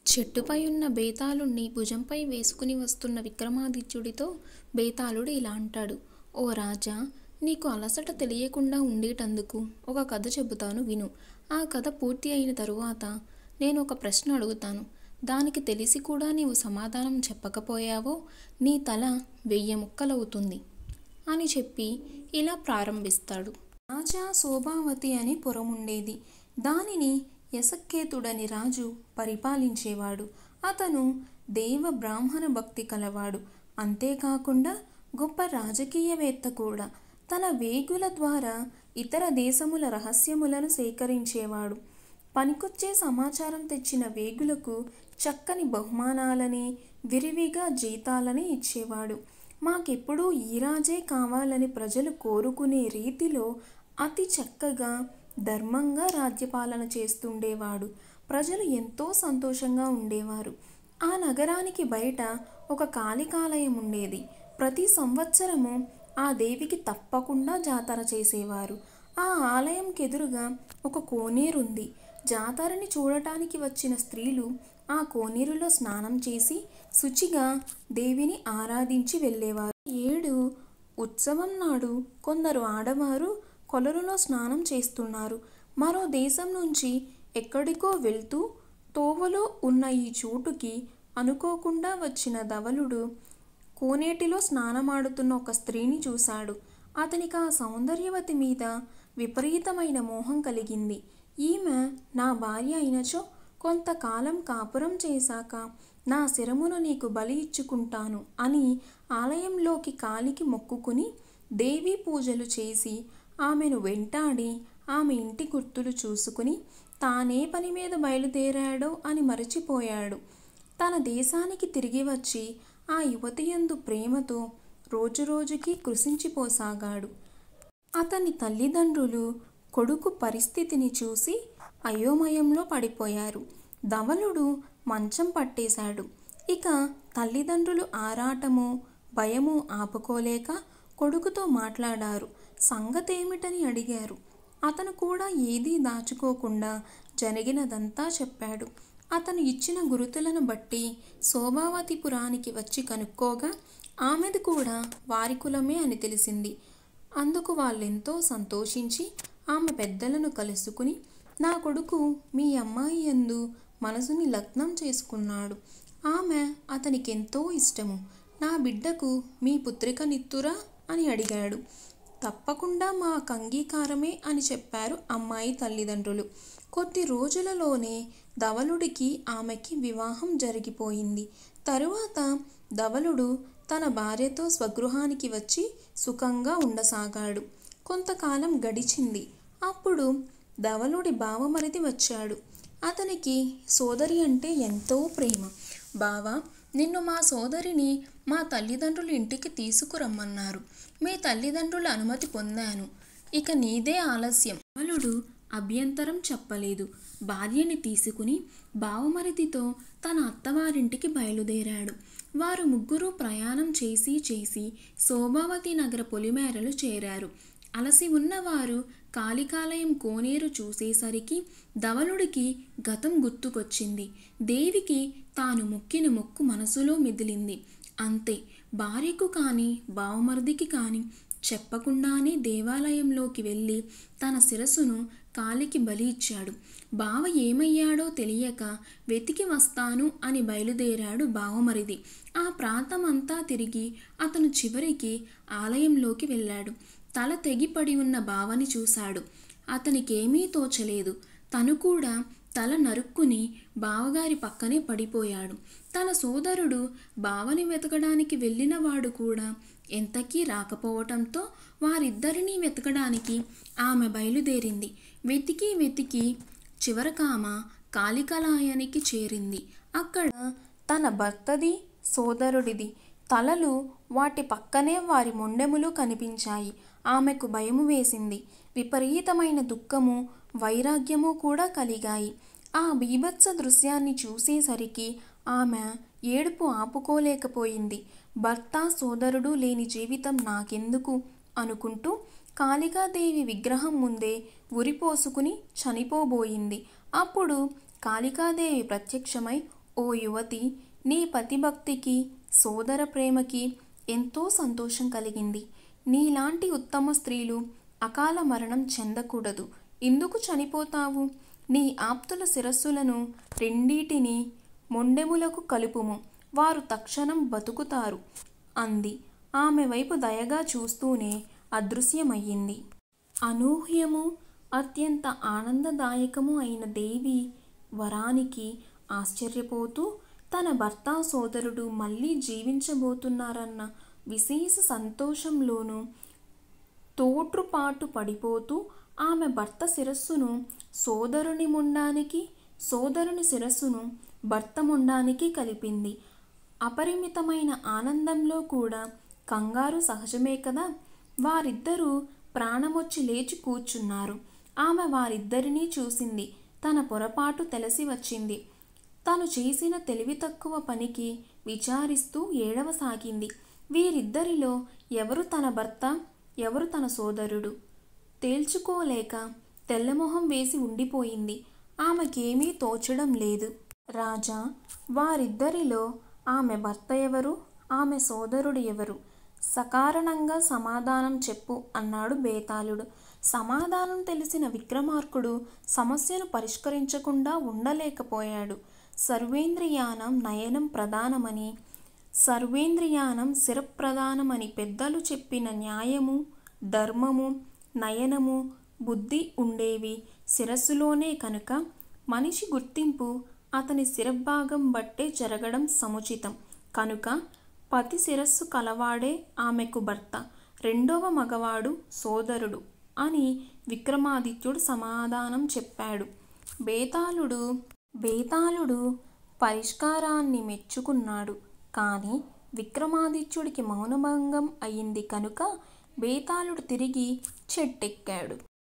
చెట్టుపై ఉన్న బేతాళుణ్ణి భుజంపై వేసుకుని వస్తున్న విక్రమాదిత్యుడితో బేతాళుడు ఇలా అంటాడు. ఓ రాజా, నీకు అలసట తెలియకుండా ఉండేటందుకు ఒక కథ చెబుతాను విను. ఆ కథ పూర్తి అయిన తరువాత నేను ఒక ప్రశ్న అడుగుతాను. దానికి తెలిసి కూడా నీవు సమాధానం చెప్పకపోయావో నీ తల 1000 ముక్కలవుతుంది అని చెప్పి ఇలా ప్రారంభిస్తాడు. రాజా శోభావతి అనే పురముండేది. దానిని యశకేతుడని రాజు పరిపాలించేవాడు. అతను దేవ బ్రాహ్మణ భక్తి కలవాడు. అంతేకాకుండా గొప్ప రాజకీయవేత్త కూడా. తన వేగుల ద్వారా ఇతర దేశముల రహస్యములను సేకరించేవాడు. పనికొచ్చే సమాచారం తెచ్చిన వేగులకు చక్కని బహుమానాలని, విరివిగా జీతాలని ఇచ్చేవాడు. మాకెప్పుడూ ఈ రాజే కావాలని ప్రజలు కోరుకునే రీతిలో అతి చక్కగా ధర్మంగా రాజ్యపాలన చేస్తుండేవాడు. ప్రజలు ఎంతో సంతోషంగా ఉండేవారు. ఆ నగరానికి బయట ఒక కాళికాలయం ఉండేది. ప్రతి సంవత్సరము ఆ దేవికి తప్పకుండా జాతర చేసేవారు. ఆ ఆలయంకెదురుగా ఒక కోనేరుంది. జాతరని చూడటానికి వచ్చిన స్త్రీలు ఆ కోనేరులో స్నానం చేసి శుచిగా దేవిని ఆరాధించి వెళ్ళేవారు. ఏడు ఉత్సవం నాడు కొందరు ఆడవారు కొలనులో స్నానం చేస్తున్నారు. మరో దేశం నుంచి ఎక్కడికో వెళ్తూ తోవలో ఉన్న ఈ చోటుకి అనుకోకుండా వచ్చిన ధవలుడు కోనేటిలో స్నానమాడుతున్న ఒక స్త్రీని చూశాడు. అతనికి ఆ సౌందర్యవతి మీద విపరీతమైన మోహం కలిగింది. ఈమె నా భార్య అయినచో కొంతకాలం కాపురం చేశాక నా శిరమును నీకు బలి ఇచ్చుకుంటాను అని ఆలయంలోకి కాలికి మొక్కుకుని దేవీ పూజలు చేసి ఆమెను వెంటాడి ఆమె ఇంటి గుర్తులు చూసుకుని తానే పని మీద బయలుదేరాడో అని మరచిపోయాడు. తన దేశానికి తిరిగి వచ్చి ఆ యువతియందు ప్రేమతో రోజురోజుకి కృశించిపోసాగాడు. అతని తల్లిదండ్రులు కొడుకు పరిస్థితిని చూసి అయోమయంలో పడిపోయారు. ధవలుడు మంచం పట్టేశాడు. ఇక తల్లిదండ్రులు ఆరాటము, భయము ఆపుకోలేక కొడుకుతో మాట్లాడారు. సంగతేమిటని అడిగారు. అతను కూడా ఏదీ దాచుకోకుండా జరిగినదంతా చెప్పాడు. అతను ఇచ్చిన గురుతులను బట్టి శోభావతిపురానికి వచ్చి కనుక్కోగా ఆమెది కూడా వారి కులమే అని తెలిసింది. అందుకు వాళ్ళెంతో సంతోషించి ఆమె పెద్దలను కలుసుకుని, నా కొడుకు మీ అమ్మాయి యందు మనసుని లగ్నం చేసుకున్నాడు. ఆమె అతనికెంతో ఇష్టము. నా బిడ్డకు మీ పుత్రికనిత్తురా అని అడిగాడు. తప్పకుండా మా అంగీకారమే అని చెప్పారు అమ్మాయి తల్లిదండ్రులు. కొద్ది రోజులలోనే ధవలుడికి ఆమెకి వివాహం జరిగిపోయింది. తరువాత ధవలుడు తన భార్యతో స్వగృహానికి వచ్చి సుఖంగా ఉండసాగాడు. కొంతకాలం గడిచింది. అప్పుడు ధవలుడి బావమరిది వచ్చాడు. అతనికి సోదరి అంటే ఎంతో ప్రేమ. బావా, నిన్ను మా సోదరిని మా తల్లిదండ్రులు ఇంటికి తీసుకురమ్మన్నారు. మీ తల్లిదండ్రుల అనుమతి పొందాను. ఇక నీదే ఆలస్యం. ధవలుడు అభ్యంతరం చెప్పలేదు. భార్యని తీసుకుని బావమరిదితో తన అత్తవారింటికి బయలుదేరాడు. వారు ముగ్గురు ప్రయాణం చేసి శోభావతి నగర పొలిమేరలు చేరారు. అలసి ఉన్నవారు కాళికాలయం కోనేరు చూసేసరికి ధవలుడికి గతం గుర్తుకొచ్చింది. దేవికి తాను మొక్కిన మొక్కు మనసులో మెదిలింది. అంతే, భార్యకు కానీ బావమరిదికి కానీ చెప్పకుండానే దేవాలయంలోకి వెళ్ళి తన శిరస్సును కాలికి బలి ఇచ్చాడు. బావ ఏమయ్యాడో తెలియక వెతికి వస్తాను అని బయలుదేరాడు బావమరిది. ఆ ప్రాంతమంతా తిరిగి అతను చివరికి ఆలయంలోకి వెళ్ళాడు. తల తెగిపడి ఉన్న బావని చూశాడు. అతనికేమీ తోచలేదు. తను కూడా తల నరుక్కుని బావగారి పక్కనే పడిపోయాడు. తన సోదరుడు బావని వెతకడానికి వెళ్ళినవాడు కూడా ఎంతకీ రాకపోవటంతో వారిద్దరినీ వెతకడానికి ఆమె బయలుదేరింది. వెతికి చివరకామ కాళికాలయానికి చేరింది. అక్కడ తన భర్తది, సోదరుడిది తలలు, వాటి పక్కనే వారి మొండెములు కనిపించాయి. ఆమెకు భయము వేసింది. విపరీతమైన దుఃఖము, వైరాగ్యము కూడా కలిగాయి. ఆ బీభత్స దృశ్యాన్ని చూసేసరికి ఆమె ఏడుపు ఆపుకోలేకపోయింది. భర్త, సోదరుడు లేని జీవితం నాకెందుకు అనుకుంటూ కాళికాదేవి విగ్రహం ముందే ఉరిపోసుకుని చనిపోబోయింది. అప్పుడు కాళికాదేవి ప్రత్యక్షమై ఓ యువతి, నీ పతిభక్తికి, సోదర ప్రేమకి ఎంతో సంతోషం కలిగింది. నీలాంటి ఉత్తమ స్త్రీలు అకాల మరణం చెందకూడదు. ఎందుకు చనిపోతావు? నీ ఆప్తుల శిరస్సులను రెండిటినీ మొండెములకు కలుపుము. వారు తక్షణం బతుకుతారు అంది. ఆమె వైపు దయగా చూస్తూనే అదృశ్యమయ్యింది. అనూహ్యము, అత్యంత ఆనందదాయకము అయిన దేవి వరానికి ఆశ్చర్యపోతూ, తన భర్త సోదరుడు మళ్ళీ జీవించబోతున్నారన్న విశేష సంతోషంలోనూ తోట్రుపాటు పడిపోతూ ఆమె భర్త శిరస్సును సోదరుని మొండానికి, సోదరుని శిరస్సును భర్త మొండానికి కలిపింది. అపరిమితమైన ఆనందంలో కూడా కంగారు సహజమే కదా. వారిద్దరూ ప్రాణమొచ్చి లేచి కూర్చున్నారు. ఆమె వారిద్దరినీ చూసింది. తన పొరపాటు తెలిసి వచ్చింది. తను చేసిన తెలివి తక్కువ పనికి విచారిస్తూ ఏడవసాగింది. వీరిద్దరిలో ఎవరు తన భర్త, ఎవరు తన సోదరుడు తేల్చుకోలేక తెల్లమొహం వేసి ఉండిపోయింది. ఆమెకేమీ తోచడం లేదు. రాజా, వారిద్దరిలో ఆమె భర్త ఎవరు, ఆమె సోదరుడు ఎవరు? సకారణంగా సమాధానం చెప్పు అన్నాడు బేతాళుడు. సమాధానం తెలిసిన విక్రమార్కుడు సమస్యను పరిష్కరించకుండా ఉండలేకపోయాడు. సర్వేంద్రియానం నయనం ప్రధానమని, సర్వేంద్రియానం శిరప్రధానమని పెద్దలు చెప్పిన న్యాయము, ధర్మము, నయనము, బుద్ధి ఉండేవి శిరస్సులోనే కనుక మనిషి గుర్తింపు అతని శిరభాగం బట్టే జరగడం సముచితం. కనుక పతి శిరస్సు కలవాడే ఆమెకు భర్త, రెండవ మగవాడు సోదరుడు అని విక్రమాదిత్యుడు సమాధానం చెప్పాడు. బేతాళుడు పరిష్కారాన్ని మెచ్చుకున్నాడు. కానీ విక్రమాదిత్యుడికి మౌనభంగం అయింది కనుక బేతాళుడు తిరిగి చెట్టెక్కాడు.